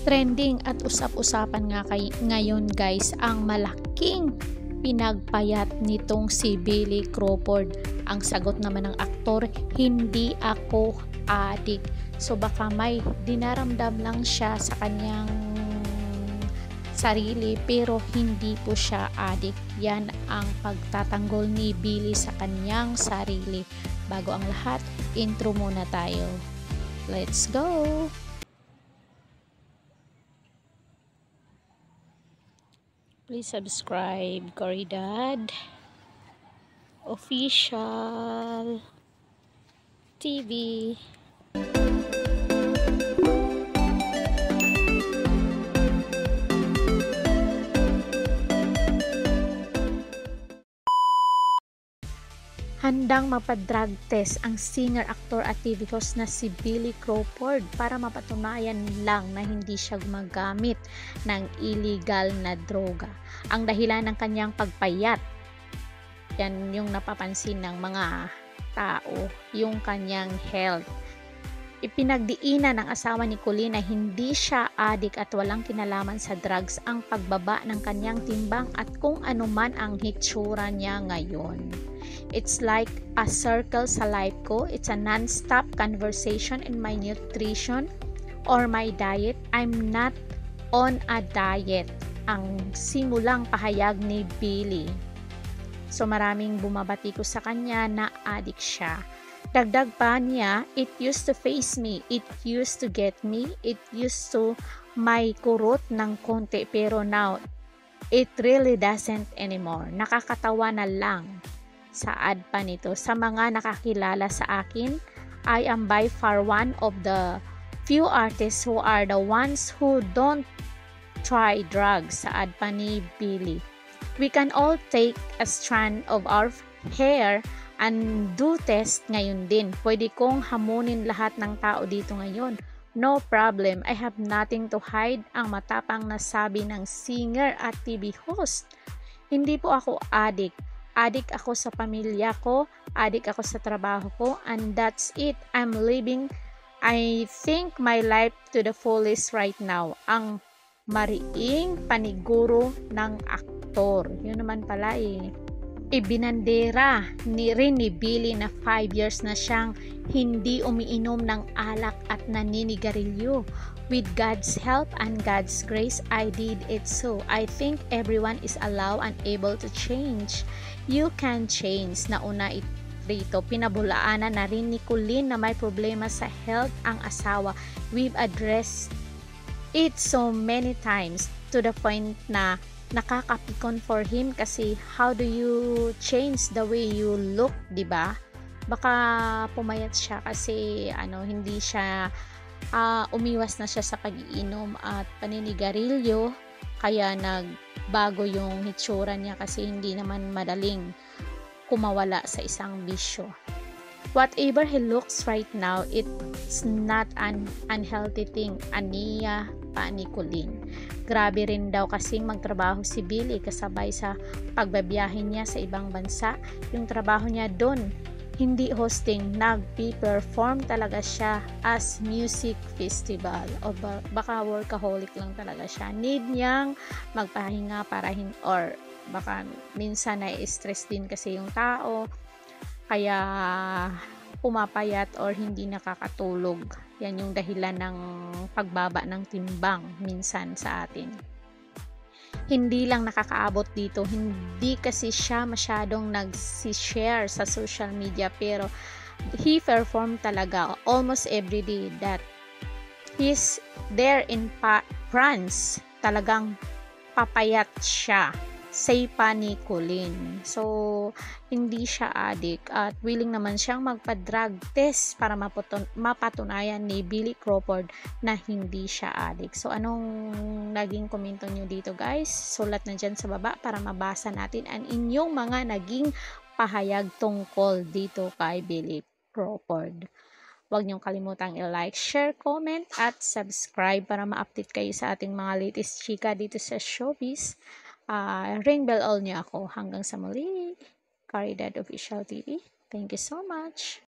Trending at usap-usapan nga ngayon guys ang malaking pinagpayat nitong si Billy Crawford. Ang sagot naman ng aktor, hindi ako adik. So baka may dinaramdam lang siya sa kanyang sarili pero hindi po siya adik. Yan ang pagtatanggol ni Billy sa kanyang sarili. Bago ang lahat, intro muna tayo. Let's go! Please subscribe Caridad Official TV. Handang mapadrug test ang singer, actor at TV host na si Billy Crawford para mapatunayan lang na hindi siya gumagamit ng illegal na droga. Ang dahilan ng kanyang pagpayat, yan yung napapansin ng mga tao, yung kanyang health. Ipinagdiinan ng asawa ni Colleen na hindi siya adik at walang kinalaman sa drugs ang pagbaba ng kanyang timbang at kung ano man ang hitsura niya ngayon. It's like a circle sa life ko. It's a non-stop conversation in my nutrition or my diet. I'm not on a diet. Ang simulang pahayag ni Billy. So maraming bumabati ko sa kanya na addict siya. Dagdag pa niya, it used to face me, it used to get me, it used to may kurot ng konti pero now, it really doesn't anymore. Nakakatawa na lang. Saad pa nito, sa mga nakakilala sa akin, I am by far one of the few artists who are the ones who don't try drugs. Saad pa ni Billy. We can all take a strand of our hair and do test ngayon din. Pwede kong hamunin lahat ng tao dito ngayon. No problem. I have nothing to hide, ang matapang na sabi ng singer at TV host. Hindi po ako addict. Addict ako sa pamilya ko, addict ako sa trabaho ko, and that's it. I'm living, I think, my life to the fullest right now. Ang mariing paniguro ng aktor. Yun naman pala ibinandera rin ni Billy na 5 years na siyang hindi umiinom ng alak at naninigarilyo. With God's help and God's grace, I did it so. I think everyone is allowed and able to change. You can change. Nauna rito, pinabulaanan na rin ni Colleen na may problema sa health ang asawa. We've addressed it so many times to the point na nakakapikon for him kasi how do you change the way you look, diba? Baka pumayat siya kasi hindi siya umiwas na siya sa pag-iinom at paninigarilyo kaya nagbago yung hitsura niya kasi hindi naman madaling kumawala sa isang bisyo. Whatever he looks right now, it's not an unhealthy thing. Aniya pa ni Colleen. Grabe rin daw kasing magtrabaho si Billy kasabay sa pagbabiyahe niya sa ibang bansa. Yung trabaho niya doon, hindi hosting, nag-perform talaga siya as music festival. O baka workaholic lang talaga siya. Need niyang magpahinga para or baka minsan na-stress din kasi yung tao. Kaya pumapayat or hindi nakakatulog. Yan yung dahilan ng pagbaba ng timbang minsan sa atin. Hindi lang nakakaabot dito, hindi kasi siya masyadong nag-share sa social media pero he performed talaga almost every day that he's there in France. Talagang papayat siya. Say pa ni Colleen. So, hindi siya addict at willing naman siyang magpa-drug test para mapatunayan ni Billy Crawford na hindi siya addict. So, anong naging komento nyo dito guys? Sulat na dyan sa baba para mabasa natin ang inyong mga naging pahayag tungkol dito kay Billy Crawford. Huwag niyong kalimutang i-like, share, comment, at subscribe para ma-update kayo sa ating mga latest chika dito sa showbiz. Ring bell all niyo ako. Hanggang sa muli, Caridad Official TV. Thank you so much.